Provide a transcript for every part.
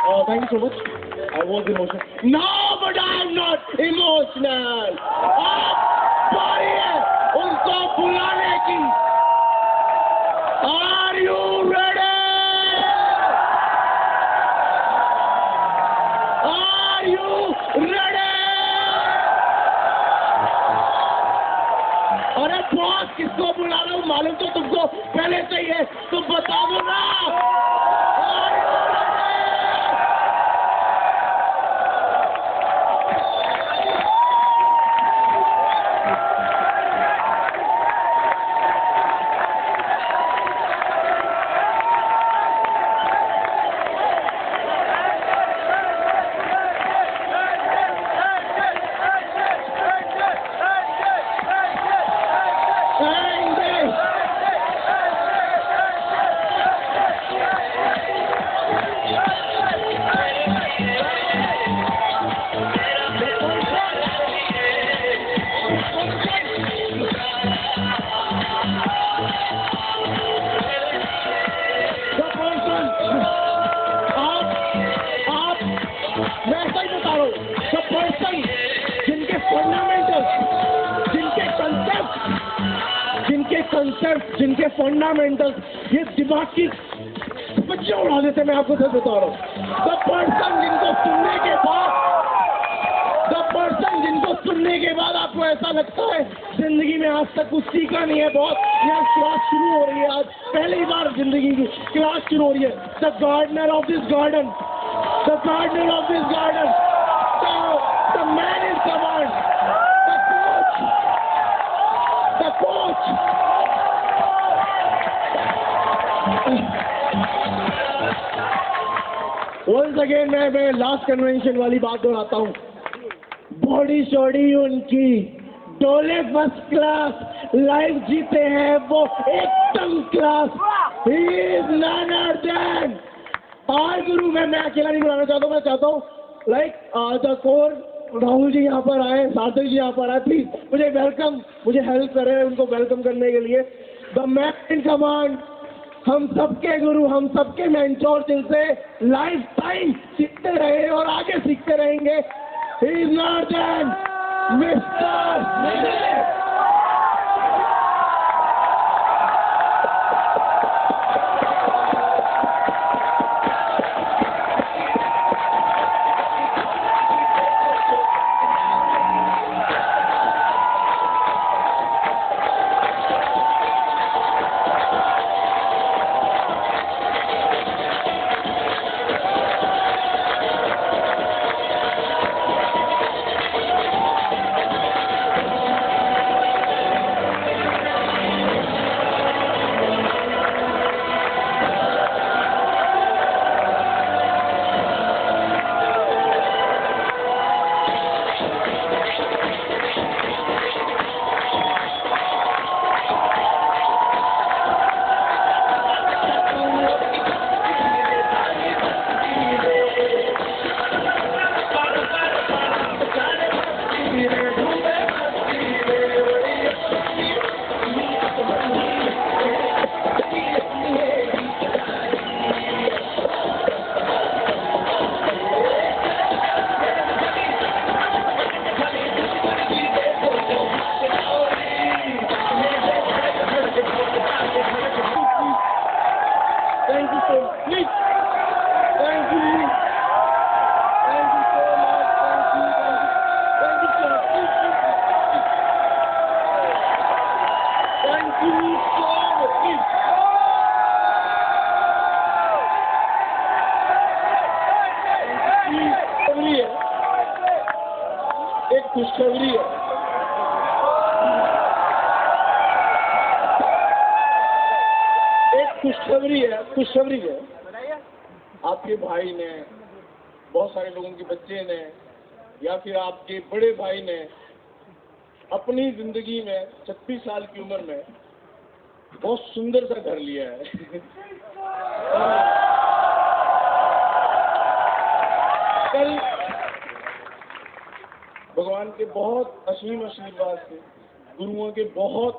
Thank you so much. I was emotional. No, but I'm not emotional. आप बारी है उनको बुलाने की. Are you ready? Are you ready? अरे बॉस किसको बुला रहा हूँ मालूम तो तुमको पहले से ही है, तुम बता दो ना. जिनके फंडामेंटल्स ये दिमाग की बच्चे उड़ा देते, मैं आपको सच बता रहा हूँ. द पर्सन जिनको सुनने के बाद आपको ऐसा लगता है जिंदगी में आज तक कुछ सीखा नहीं है. बहुत यहाँ क्लास शुरू हो रही है, आज पहली बार जिंदगी की क्लास शुरू हो रही है. The gardener of this garden, the man in command, the coach. Once again मैं लास्ट कन्वेंशन वाली बात दोहराता हूँ. बॉडी शॉडी उनकी डोले फर्स्ट क्लास, लाइफ जीते हैं वो एकदम class. He is none other than R Guru. मैं अकेला नहीं बुलाना चाहता हूँ, मैं चाहता हूँ द कोर राहुल जी यहाँ पर आए, सार्थक जी यहाँ पर आए. प्लीज मुझे हेल्प करें उनको वेलकम करने के लिए. द मैन इन कमांड, हम सबके गुरु, हम सबके मेंटोर, जिनसे लाइफ टाइम सीखते रहे और आगे सीखते रहेंगे. He is not than Mr. खुशखबरी है। एक खुशखबरी है आपके भाई ने, बहुत सारे लोगों के बच्चे ने, या फिर आपके बड़े भाई ने अपनी जिंदगी में 36 साल की उम्र में बहुत सुंदर सा घर लिया है। कल भगवान के बहुत असीम आशीर्वाद से, गुरुओं के बहुत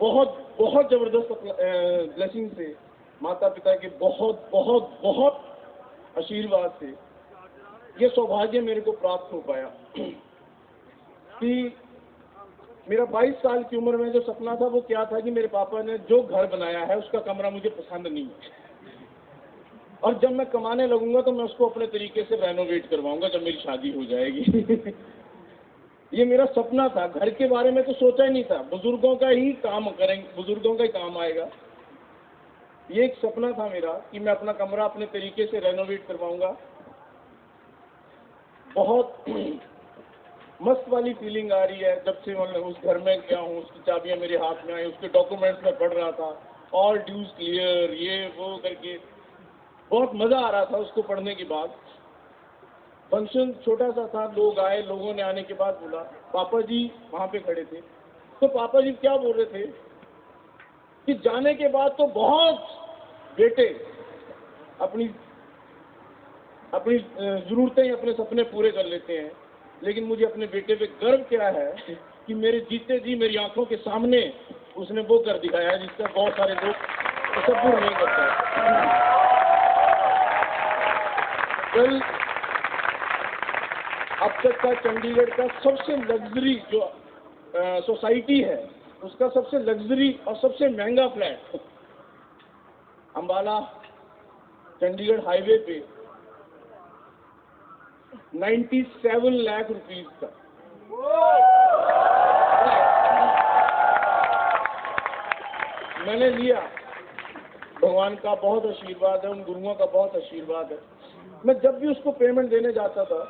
बहुत बहुत जबरदस्त ब्लेसिंग से, माता पिता के बहुत बहुत बहुत आशीर्वाद से ये सौभाग्य मेरे को प्राप्त हो पाया कि मेरा 22 साल की उम्र में जो सपना था वो क्या था कि मेरे पापा ने जो घर बनाया है उसका कमरा मुझे पसंद नहीं है, और जब मैं कमाने लगूंगा तो मैं उसको अपने तरीके से रेनोवेट करवाऊंगा जब मेरी शादी हो जाएगी। ये मेरा सपना था। घर के बारे में तो सोचा ही नहीं था, बुजुर्गों का ही काम करेंगे, बुजुर्गों का ही काम आएगा। ये एक सपना था मेरा कि मैं अपना कमरा अपने तरीके से रेनोवेट करवाऊंगा। बहुत मस्त वाली फीलिंग आ रही है जब से मैं उस घर में गया हूँ, उसकी चाबियां मेरे हाथ में आई, उसके डॉक्यूमेंट्स में पढ़ रहा था, ऑल ड्यूज क्लियर, ये वो करके बहुत मजा आ रहा था उसको पढ़ने के बाद। फंक्शन छोटा सा था, लोग आए, लोगों ने आने के बाद बोला, पापा जी वहां पे खड़े थे, तो पापा जी क्या बोल रहे थे कि जाने के बाद तो बहुत बेटे अपनी अपनी जरूरतें, अपने सपने पूरे कर लेते हैं, लेकिन मुझे अपने बेटे पे गर्व क्या है कि मेरे जीते जी मेरी आंखों के सामने उसने वो कर दिखाया जिसका बहुत सारे लोग तसव्वुर नहीं करते। कल अब तक का चंडीगढ़ का सबसे लग्जरी जो सोसाइटी है उसका सबसे लग्जरी और सबसे महंगा फ्लैट अंबाला चंडीगढ़ हाईवे पे 97 लाख रुपीस का। मैंने लिया, भगवान का बहुत आशीर्वाद है, उन गुरुओं का बहुत आशीर्वाद है। मैं जब भी उसको पेमेंट देने जाता था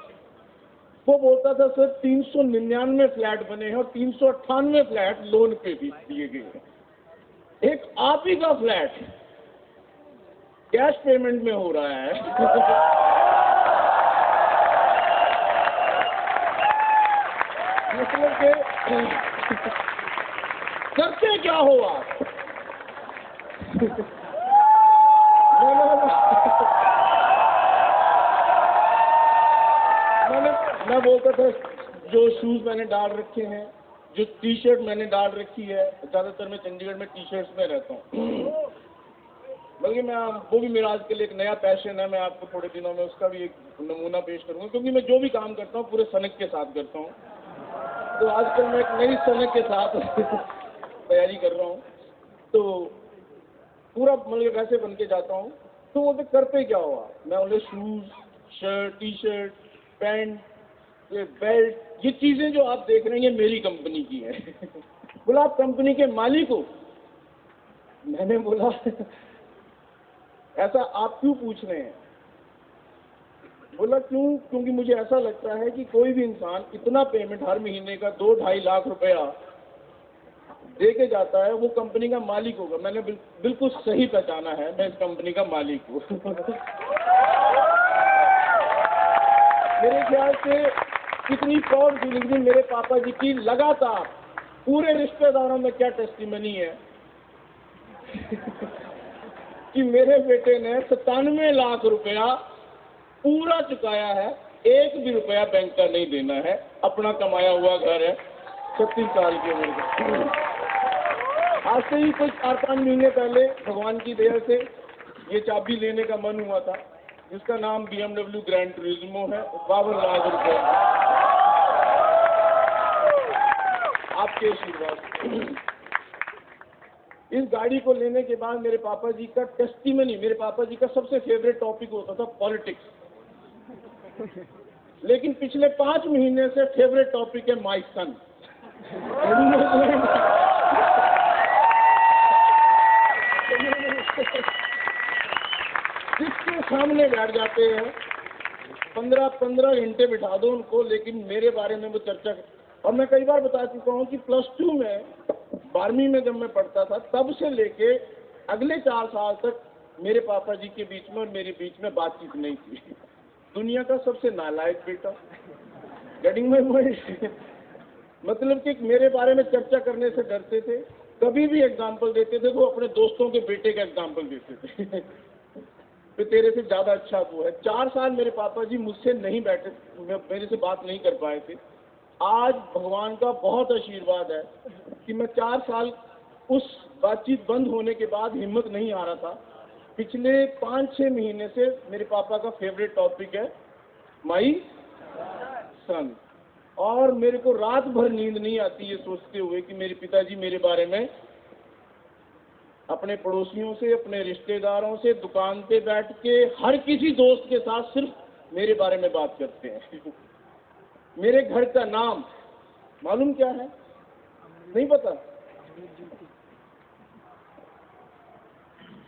वो बोलता था सर 399 फ्लैट बने हैं और 398 फ्लैट लोन पे भी दिए गए हैं, एक आप ही का फ्लैट कैश पेमेंट में हो रहा है। मतलब के करते क्या हो आप? मैं बोलता था जो शूज मैंने डाल रखे हैं, जो टी शर्ट मैंने डाल रखी है, ज्यादातर मैं चंडीगढ़ में टी शर्ट्स में रहता हूँ, बल्कि मैं वो भी मेरा आजकल एक नया पैशन है, मैं आपको थोड़े दिनों में उसका भी एक नमूना पेश करूंगा, क्योंकि मैं जो भी काम करता हूँ पूरे सनक के साथ करता हूँ। तो आजकल मैं एक नई सनक के साथ तैयारी कर रहा हूँ, तो पूरा मतलब वैसे बन के जाता हूँ। तो वो करते क्या हुआ, मैं बोले shoes, shirt, T shirt, pant, ये बेल्ट, ये चीजें जो आप देख रहे हैं ये मेरी कंपनी की है। बोला आप कंपनी के मालिक हो? मैंने बोला ऐसा आप क्यों पूछ रहे हैं? बोला क्यों, क्योंकि मुझे ऐसा लगता है कि कोई भी इंसान इतना पेमेंट हर महीने का 2-2.5 लाख रुपया दे के जाता है वो कंपनी का मालिक होगा। मैंने बिल्कुल सही पहचाना है, मैं इस कंपनी का मालिक हूँ। मेरे ख्याल से कितनी प्राउड फीलिंग थी मेरे पापा जी की। लगातार पूरे रिश्तेदारों में क्या टेस्टिमनी है कि मेरे बेटे ने 97 लाख रुपया पूरा चुकाया है, एक भी रुपया बैंक का नहीं देना है, अपना कमाया हुआ घर है, 36 साल की उम्र में। आज से ही कुछ 4-5 महीने पहले भगवान की दया से ये चाबी लेने का मन हुआ था, जिसका नाम BMW ग्रैंड टूरिज्मो है, 52 लाख रुपए आपके आशीर्वाद। इस गाड़ी को लेने के बाद मेरे पापा जी का टेस्टिमनी, मेरे पापा जी का सबसे फेवरेट टॉपिक होता था पॉलिटिक्स, लेकिन पिछले 5 महीने से फेवरेट टॉपिक है माय सन। जिसके सामने बैठ जाते हैं 15-15 घंटे बिठा दो उनको, लेकिन मेरे बारे में वो चर्चा। और मैं कई बार बता चुका हूँ कि +2 में 12वीं में जब मैं पढ़ता था तब से लेके अगले 4 साल तक मेरे पापा जी के बीच में और मेरे बीच में बातचीत नहीं थी। दुनिया का सबसे नालायक बेटा, गेटिंग माय पॉइंट। मतलब कि मेरे बारे में चर्चा करने से डरते थे, कभी भी एग्जाम्पल देते थे तो अपने दोस्तों के बेटे का एग्जाम्पल देते थे तो तेरे से ज्यादा अच्छा वो है। 4 साल मेरे पापा जी मुझसे नहीं बैठे, मेरे से बात नहीं कर पाए थे। आज भगवान का बहुत आशीर्वाद है कि मैं 4 साल उस बातचीत बंद होने के बाद हिम्मत नहीं आ रहा था पिछले 5-6 महीने से मेरे पापा का फेवरेट टॉपिक है माई सन, और मेरे को रात भर नींद नहीं आती ये सोचते हुए कि मेरे पिताजी मेरे बारे में अपने पड़ोसियों से, अपने रिश्तेदारों से, दुकान पे बैठ के हर किसी दोस्त के साथ सिर्फ मेरे बारे में बात करते हैं। मेरे घर का नाम मालूम क्या है? नहीं पता?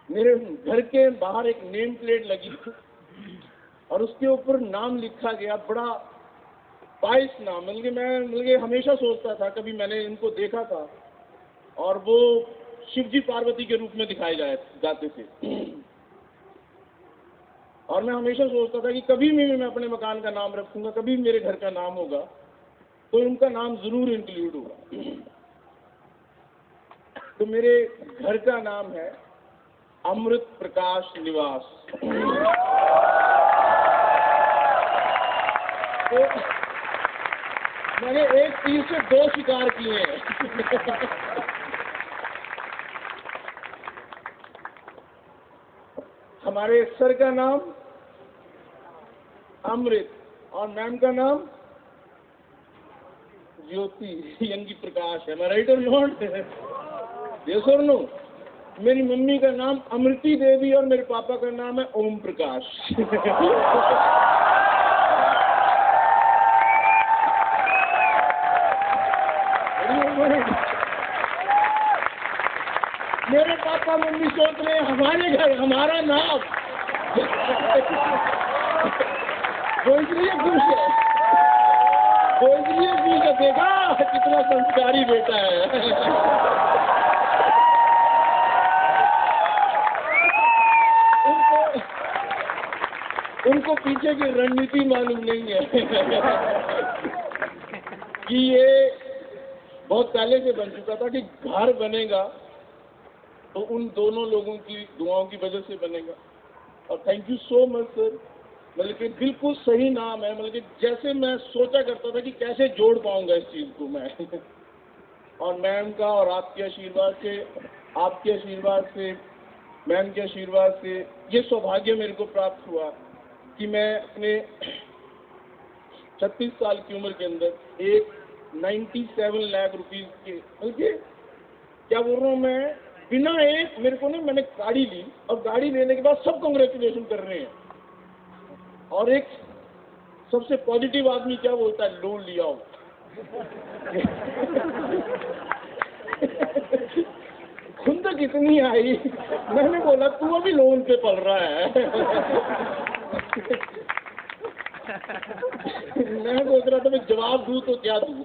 मेरे घर के बाहर एक नेम प्लेट लगी और उसके ऊपर नाम लिखा गया, बड़ा बाइस नाम। मैं हमेशा सोचता था, कभी मैंने इनको देखा था और वो शिव जी पार्वती के रूप में दिखाए जाते थे, और मैं हमेशा सोचता था कि कभी भी मैं अपने मकान का नाम रखूंगा, कभी मेरे घर का नाम होगा तो उनका नाम जरूर इंक्लूड होगा। तो मेरे घर का नाम है अमृत प्रकाश निवास। तो मैंने एक तीर से 2 शिकार किए हैं। हमारे सर का नाम अमृत और मैम का नाम ज्योति, यंगी प्रकाश है। मैं राइट और नॉट? यस और नो? मेरी मम्मी का नाम अमृति देवी और मेरे पापा का नाम है ओम प्रकाश। मेरे पापा मम्मी सोच रहे हैं हमारे घर हमारा नाम, वो इसलिए खुश है, वो इसलिए खुश है, देखा कितना संस्कारी बेटा है। उनको पीछे की रणनीति मालूम नहीं है कि ये बहुत पहले से बन चुका था कि घर बनेगा तो उन दोनों लोगों की दुआओं की वजह से बनेगा। और thank you so much sir, मतलब कि बिल्कुल सही नाम है, मतलब कि जैसे मैं सोचा करता था कि कैसे जोड़ पाऊंगा इस चीज को मैं। और मैम का और आपके आशीर्वाद से, आपके आशीर्वाद से, मैम के आशीर्वाद से ये सौभाग्य मेरे को प्राप्त हुआ कि मैं अपने 36 साल की उम्र के अंदर एक 97 लाख रुपीस के, बल्कि क्या बोल रहा हूँ मैं, बिना एक मेरे को ना, मैंने गाड़ी ली और गाड़ी लेने के बाद सब कांग्रेचुलेशन कर रहे हैं। और एक सबसे पॉजिटिव आदमी क्या बोलता है, लोन लिया हो। खुंदक कितनी आई, मैंने बोला तू अभी लोन पे पल रहा है। मैं सोच रहा था मैं जवाब दूं तो क्या दूं,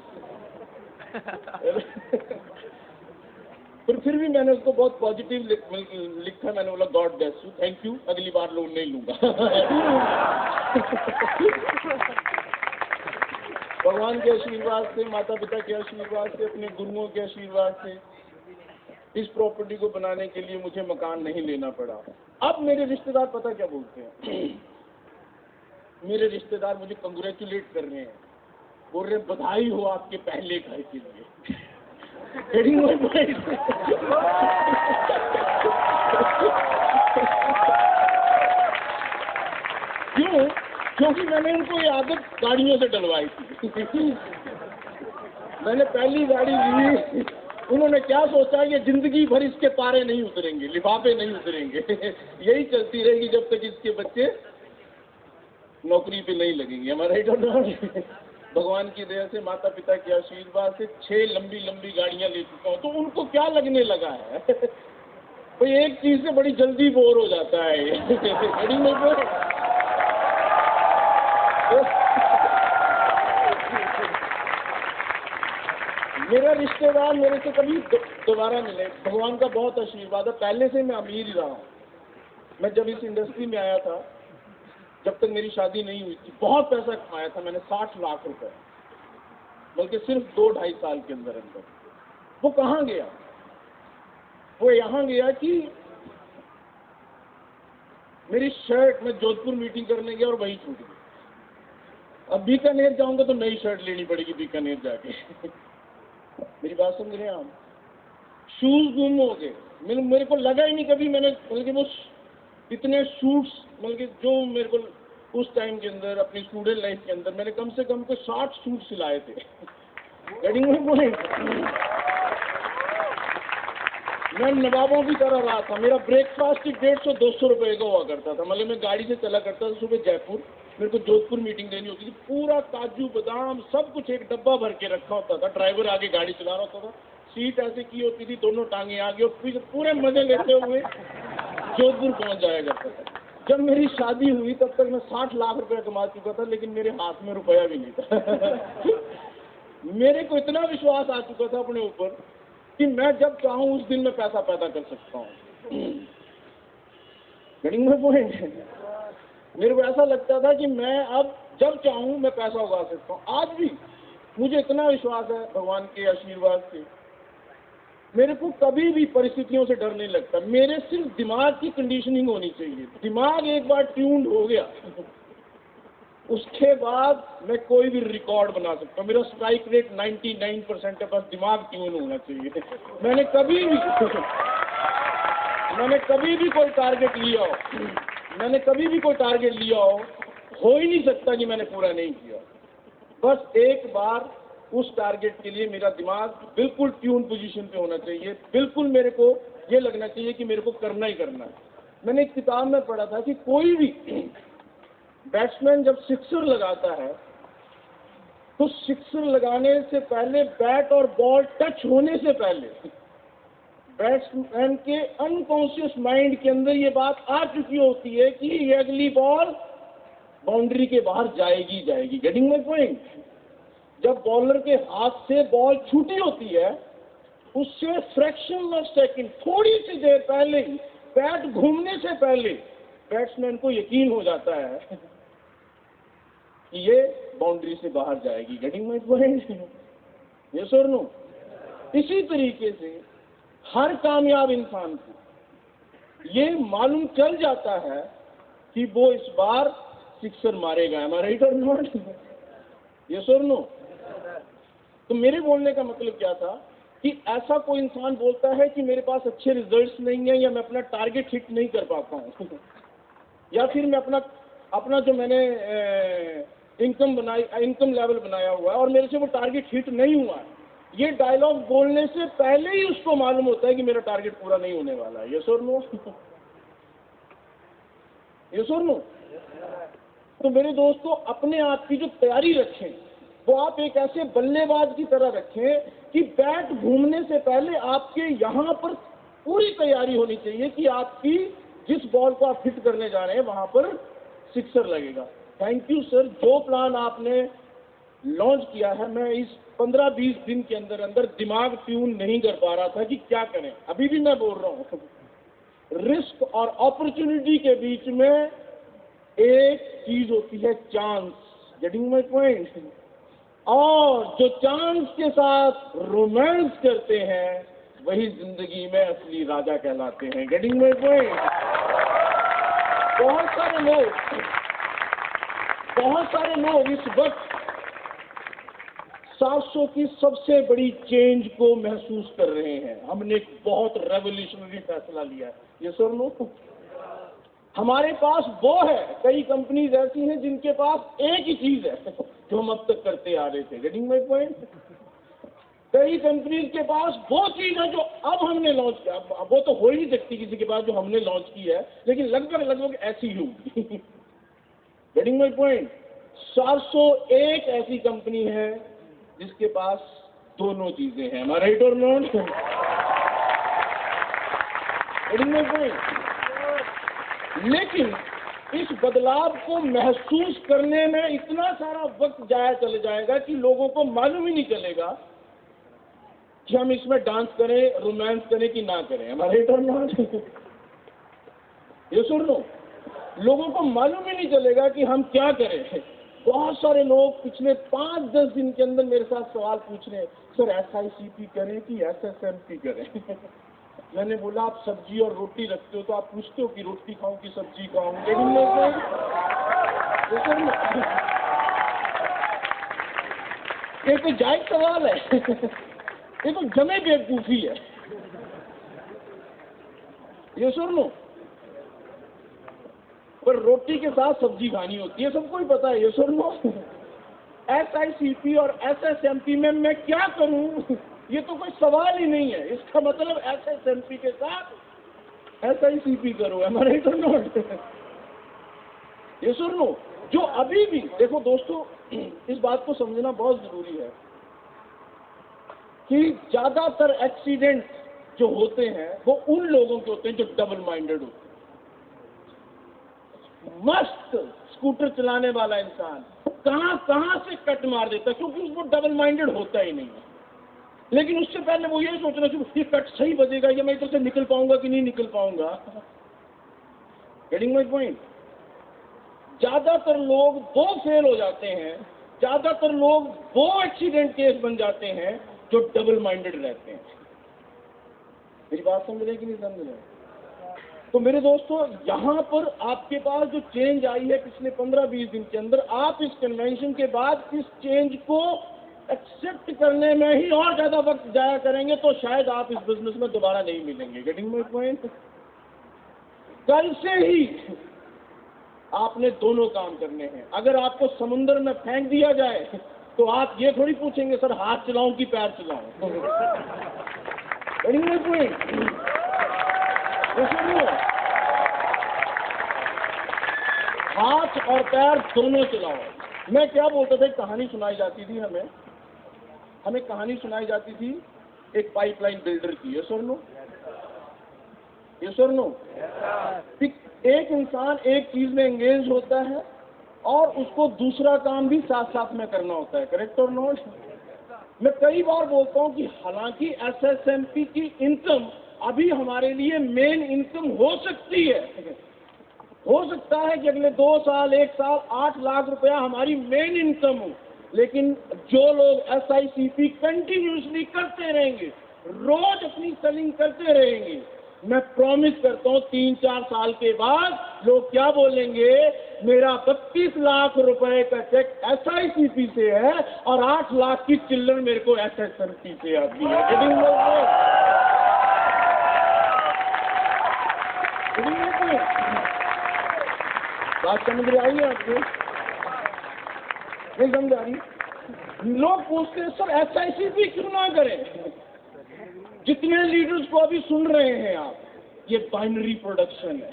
पर फिर भी मैंने उसको बहुत पॉजिटिव लिखा। मैंने बोला God bless you, thank you, अगली बार लोन नहीं लूंगा। भगवान के आशीर्वाद से, माता पिता के आशीर्वाद से, अपने गुरुओं के आशीर्वाद से इस प्रॉपर्टी को बनाने के लिए मुझे मकान नहीं लेना पड़ा। अब मेरे रिश्तेदार पता क्या बोलते हैं, मेरे रिश्तेदार मुझे कंग्रेचुलेट कर रहे हैं, बोल रहे हैं बधाई हो आपके पहले घर के लिए। क्यों? क्योंकि मैंने उनको ये आदत गाड़ियों से डलवाई थी। मैंने पहली गाड़ी ली, उन्होंने क्या सोचा कि जिंदगी भर इसके पारे नहीं उतरेंगे, लिफाफे नहीं उतरेंगे, यही चलती रहेगी जब तक इसके बच्चे नौकरी पे नहीं लगेंगे। हमारा राइट? भगवान की दया से, माता पिता के आशीर्वाद से 6 लंबी लंबी गाड़ियां ले चुका हूँ। तो उनको क्या लगने लगा है, कोई एक चीज से बड़ी जल्दी बोर हो जाता है। गाड़ी में मेरा रिश्तेदार मेरे से कभी दोबारा मिले, भगवान का बहुत आशीर्वाद है। पहले से मैं अमीर ही रहा हूँ। मैं जब इस इंडस्ट्री में आया था, जब तक मेरी शादी नहीं हुई थी, बहुत पैसा कमाया था मैंने, 60 लाख रुपए, बल्कि सिर्फ 2-2.5 साल के अंदर अंदर। वो कहाँ गया? वो यहाँ गया कि मेरी शर्ट, मैं जोधपुर मीटिंग करने गया और वहीं छूट गई। अब बीकानेर जाऊंगा तो नई शर्ट लेनी पड़ेगी बीकानेर जाके। मेरी बात समझ रहे हैं आप? शूज गुम हो गए, मेरे को लगा ही नहीं कभी मैंने, बल्कि वो इतने सूट्स, मतलब कि जो मेरे को उस टाइम के अंदर अपनी स्टूडेंट लाइफ के अंदर मैंने कम से कम कोई 60 सूट सिलाए थे। Getting my point. मैं नवाबों की तरह रहा था। मेरा ब्रेकफास्ट ही 150-200 रुपए का हुआ करता था। मतलब मैं गाड़ी से चला करता था सुबह जयपुर, मेरे को जोधपुर मीटिंग देनी होती थी, पूरा काजू बादाम सब कुछ एक डब्बा भर के रखा होता था। ड्राइवर आगे गाड़ी चला रहा होता था, सीट ऐसे की होती थी, दोनों टांगे आगे, और फिर पूरे मजे लेते हुए जोधपुर पहुंच जाया करता था। जब मेरी शादी हुई तब तक मैं 60 लाख रुपया कमा चुका था, लेकिन मेरे हाथ में रुपया भी नहीं था। मेरे को इतना विश्वास आ चुका था अपने ऊपर कि मैं जब चाहूं उस दिन में पैसा पैदा कर सकता हूँ। Getting my point. मेरे को ऐसा लगता था कि मैं अब जब चाहूं मैं पैसा उगा सकता हूँ। आज भी मुझे इतना विश्वास है भगवान के आशीर्वाद से, मेरे को कभी भी परिस्थितियों से डर नहीं लगता। मेरे सिर्फ दिमाग की कंडीशनिंग होनी चाहिए। दिमाग एक बार ट्यून्ड हो गया, उसके बाद मैं कोई भी रिकॉर्ड बना सकता हूँ। मेरा स्ट्राइक रेट 99% है, बस दिमाग ट्यून होना चाहिए। मैंने कभी भी कोई टारगेट लिया हो ही नहीं सकता कि मैंने पूरा नहीं किया। बस एक बार उस टारगेट के लिए मेरा दिमाग बिल्कुल ट्यून पोजीशन पे होना चाहिए। बिल्कुल मेरे को ये लगना चाहिए कि मेरे को करना ही करना है। मैंने एक किताब में पढ़ा था कि कोई भी बैट्समैन जब सिक्सर लगाता है तो सिक्सर लगाने से पहले, बैट और बॉल टच होने से पहले, बैट्समैन के अनकॉन्शियस माइंड के अंदर ये बात आ चुकी होती है कि ये अगली बॉल बाउंड्री के बाहर जाएगी। Getting my point. जब बॉलर के हाथ से बॉल छूटी होती है, उससे फ्रैक्शन ऑफ सेकंड, थोड़ी सी देर पहले ही, बैट घूमने से पहले बैट्समैन को यकीन हो जाता है कि ये बाउंड्री से बाहर जाएगी। Getting my point. यस और नो। इसी तरीके से हर कामयाब इंसान को ये मालूम चल जाता है कि वो इस बार सिक्सर मारेगा। एम आई राइट और नॉट? यस और नो। तो मेरे बोलने का मतलब क्या था कि ऐसा कोई इंसान बोलता है कि मेरे पास अच्छे रिजल्ट्स नहीं है, या मैं अपना टारगेट हिट नहीं कर पाता हूँ, या फिर मैं अपना जो मैंने इनकम लेवल बनाया हुआ है और मेरे से वो टारगेट हिट नहीं हुआ है, ये डायलॉग बोलने से पहले ही उसको मालूम होता है कि मेरा टारगेट पूरा नहीं होने वाला है। यस और नो? यस और नो? तो मेरे दोस्तों, अपने आप की जो तैयारी रखें वो आप एक ऐसे बल्लेबाज की तरह रखें कि बैट घूमने से पहले आपके यहाँ पर पूरी तैयारी होनी चाहिए कि आपकी जिस बॉल को आप हिट करने जा रहे हैं वहां पर सिक्सर लगेगा। Thank you sir. जो प्लान आपने लॉन्च किया है, मैं इस 15-20 दिन के अंदर अंदर दिमाग ट्यून नहीं कर पा रहा था कि क्या करें। अभी भी मैं बोल रहा हूँ, रिस्क और अपॉर्चुनिटी के बीच में एक चीज होती है, चांस। Getting my point. और जो चांस के साथ रोमांस करते हैं वही जिंदगी में असली राजा कहलाते हैं। Getting my point. बहुत सारे लोग इस वक्त 700 की सबसे बड़ी चेंज को महसूस कर रहे हैं। हमने एक बहुत रेवोल्यूशनरी फैसला लिया है। ये सर नो, हमारे पास वो है। कई कंपनीज ऐसी हैं जिनके पास एक ही चीज है जो हम अब तक करते आ रहे थे। Getting my point. कई कंपनीज के पास वो चीज है जो अब हमने लॉन्च किया। अब वो तो हो ही नहीं सकती किसी के पास जो हमने लॉन्च की है, लेकिन लगभग ऐसी ही होगी। Getting my point. 401 ऐसी कंपनी है जिसके पास दोनों चीजें हैं। हमारा राइट और नॉट? Getting my point. लेकिन इस बदलाव को महसूस करने में इतना सारा वक्त चले जाएगा कि लोगों को मालूम ही नहीं चलेगा कि हम इसमें डांस करें, रोमांस करें कि ना करें। हमारे ये सुन लो, लोगों को मालूम ही नहीं चलेगा कि हम क्या करें। बहुत सारे लोग पिछले 5-10 दिन के अंदर मेरे साथ सवाल पूछ रहे हैं, सर SICP करें कि SSMP करें? मैंने बोला, आप सब्जी और रोटी रखते हो तो आप पूछते हो कि रोटी खाऊं कि सब्जी खाऊं? लेकिन ये तो जायज सवाल है। ये तो जमे बेवकूफी है। ये सुन लो, पर रोटी के साथ सब्जी खानी होती है, सबको ही पता है ये। सुनो, SICP और SSMP में मैं क्या करूं, ये तो कोई सवाल ही नहीं है। इसका मतलब SSMP के साथ SICP करो, हमारे तो नोट। ये सुनो, जो अभी भी देखो दोस्तों, इस बात को समझना बहुत जरूरी है कि ज्यादातर एक्सीडेंट जो होते हैं वो उन लोगों के होते हैं जो डबल माइंडेड होते हैं। मस्त स्कूटर चलाने वाला इंसान कहां से कट मार देता है, क्योंकि उसको डबल माइंडेड होता ही नहीं है। लेकिन उससे पहले वो ये सोचना कि ये कट सही बजेगा या मैं इधर से निकल पाऊंगा कि नहीं निकल पाऊंगा। Getting my point? ज्यादातर लोग वो फेल हो जाते हैं, ज्यादातर लोग वो एक्सीडेंट केस बन जाते हैं जो डबल माइंडेड रहते हैं। मेरी बात समझ रहे कि नहीं समझ रहे? तो मेरे दोस्तों, यहाँ पर आपके पास जो चेंज आई है पिछले 15-20 दिन के अंदर, आप इस कन्वेंशन के बाद इस चेंज को एक्सेप्ट करने में ही और ज्यादा वक्त जाया करेंगे तो शायद आप इस बिजनेस में दोबारा नहीं मिलेंगे। Getting my point? कल से ही आपने दोनों काम करने हैं। अगर आपको समुद्र में फेंक दिया जाए तो आप ये थोड़ी पूछेंगे सर हाथ चलाऊं कि पैर चलाऊं। Getting my point? हाथ और पैर दोनों चलाओ। मैं क्या बोलता था, एक कहानी सुनाई जाती थी हमें कहानी सुनाई जाती थी एक पाइपलाइन बिल्डर की। ये सुनो, एक इंसान एक चीज में एंगेज होता है और उसको दूसरा काम भी साथ साथ में करना होता है। करेक्ट और नॉट? मैं कई बार बोलता हूं कि हालांकि SSMP की इनकम अभी हमारे लिए मेन इनकम हो सकती है, हो सकता है कि अगले 2 साल 1 साल 8 लाख रुपया हमारी मेन इनकम हो, लेकिन जो लोग SICP कंटिन्यूसली करते रहेंगे, रोज अपनी सेलिंग करते रहेंगे, मैं प्रॉमिस करता हूं 3-4 साल के बाद लोग क्या बोलेंगे, मेरा 32 लाख रुपए का चेक SICP से है और 8 लाख की चिल्लर मेरे को SSMP से आती है। बात समझ रही आई है आपको? नहीं समझ आ रही? लोग पूछते हैं सर SICP क्यों ना करें? जितने लीडर्स को अभी सुन रहे हैं आप, ये बाइनरी प्रोडक्शन है।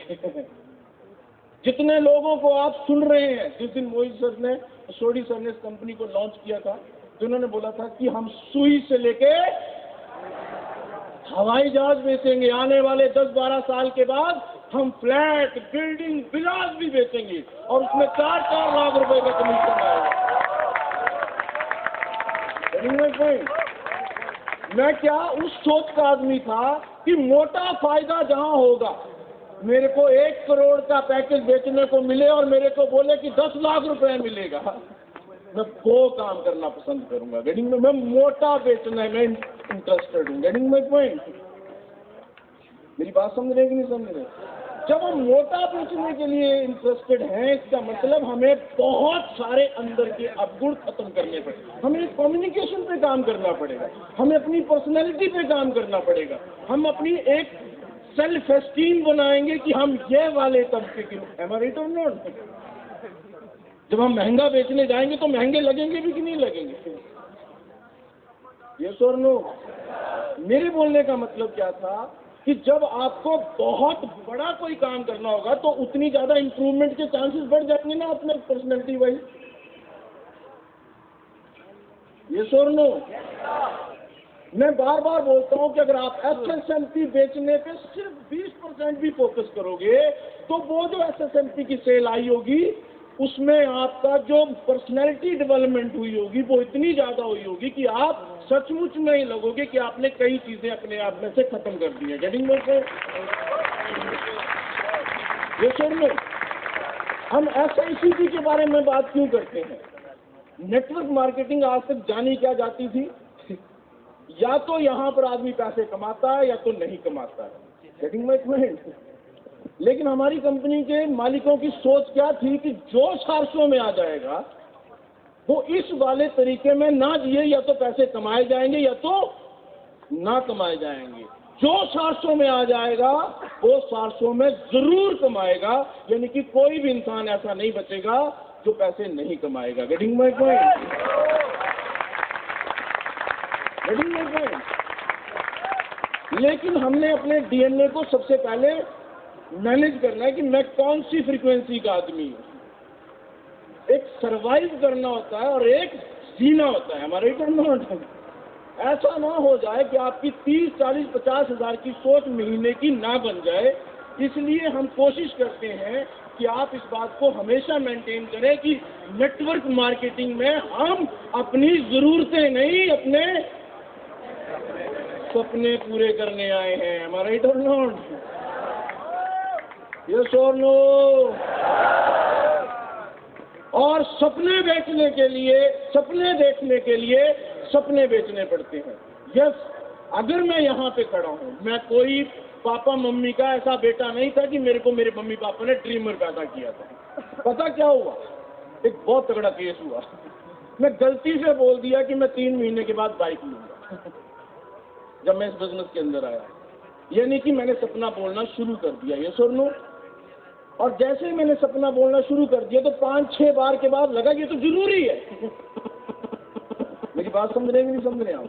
जितने लोगों को आप सुन रहे हैं, जिस दिन मोहित सर ने, सोडी सर ने इस कंपनी को लॉन्च किया था, जिन्होंने बोला था कि हम सुई से लेके हवाई जहाज बेचेंगे, आने वाले 10-12 साल के बाद हम फ्लैट, बिल्डिंग, विलास भी बेचेंगे और उसमें 4-4 लाख रुपए का कमीशन आएगा। मैं क्या उस सोच का आदमी था कि मोटा फायदा जहां होगा, मेरे को 1 करोड़ का पैकेज बेचने को मिले और मेरे को बोले कि 10 लाख रुपए मिलेगा, मैं वो काम करना पसंद करूंगा। गेटिंग में? मैं मोटा बेचने में इंटरेस्टेड हूँ। Getting my point? मेरी बात समझ रहे कि नहीं समझ रहे? जब हम मोटा बेचने के लिए इंटरेस्टेड हैं, इसका मतलब हमें बहुत सारे अंदर के अवगुण खत्म करने पड़ेंगे, हमें कम्युनिकेशन पे काम करना पड़ेगा, हमें अपनी पर्सनैलिटी पे काम करना पड़ेगा, हम अपनी एक सेल्फ एस्टीम बनाएंगे कि हम ये वाले तबके के लोग। एम आई राइट और नॉट? जब हम महंगा बेचने जाएंगे तो महंगे लगेंगे भी कि नहीं लगेंगे? यस और नो? मेरे बोलने का मतलब क्या था कि जब आपको बहुत बड़ा कोई काम करना होगा तो उतनी ज्यादा इंप्रूवमेंट के चांसेस बढ़ जाएंगे ना अपने पर्सनैलिटी वाइज। यस और नो? मैं बार बार बोलता हूं कि अगर आप SSMP बेचने पे सिर्फ 20% भी फोकस करोगे तो वो जो SSMP की सेल आई होगी उसमें आपका जो पर्सनैलिटी डेवलपमेंट हुई होगी वो इतनी ज्यादा हुई होगी कि आप सचमुच में ही लगोगे कि आपने कई चीजें अपने आप में से खत्म कर दी है। गेटिंग में? ये सुनो, हम SICP के बारे में बात क्यों करते हैं? नेटवर्क मार्केटिंग आज तक जानी क्या जाती थी, या तो यहाँ पर आदमी पैसे कमाता है या तो नहीं कमाता है। Getting my point? लेकिन हमारी कंपनी के मालिकों की सोच क्या थी कि जो 400 में आ जाएगा वो इस वाले तरीके में ना जिए, या तो पैसे कमाए जाएंगे या तो ना कमाए जाएंगे। जो 700 में आ जाएगा वो 700 में जरूर कमाएगा, यानी कि कोई भी इंसान ऐसा नहीं बचेगा जो पैसे नहीं कमाएगा। Getting my point? Getting my point? लेकिन हमने अपने डीएनए को सबसे पहले मैनेज करना है कि मैं कौन सी फ्रीक्वेंसी का आदमी हूं। एक सरवाइव करना होता है और एक जीना होता है, हमारा इटर्नल। ऐसा ना हो जाए कि आपकी 30, 40, 50 हजार की सोच महीने की ना बन जाए। इसलिए हम कोशिश करते हैं कि आप इस बात को हमेशा मेंटेन करें कि नेटवर्क मार्केटिंग में हम अपनी जरूरतें नहीं, अपने सपने पूरे करने आए हैं। हमारा इटर्नल, यस और नो? और सपने बेचने के लिए, सपने देखने के लिए सपने बेचने पड़ते हैं। यस, अगर मैं यहाँ पे खड़ा हूँ, मैं कोई पापा मम्मी का ऐसा बेटा नहीं था कि मेरे को मेरे मम्मी पापा ने ड्रीमर पैदा किया था। पता क्या हुआ? एक बहुत तगड़ा केस हुआ। मैं गलती से बोल दिया कि मैं 3 महीने के बाद बाइक लूंगा जब मैं इस बिजनेस के अंदर आया, यानी कि मैंने सपना बोलना शुरू कर दिया। ये सुन लो, और जैसे ही मैंने सपना बोलना शुरू कर दिया तो 5-6 बार के बाद लगा ये तो जरूरी है। मेरी बात समझ रहे हैं कि नहीं समझ रहे आप?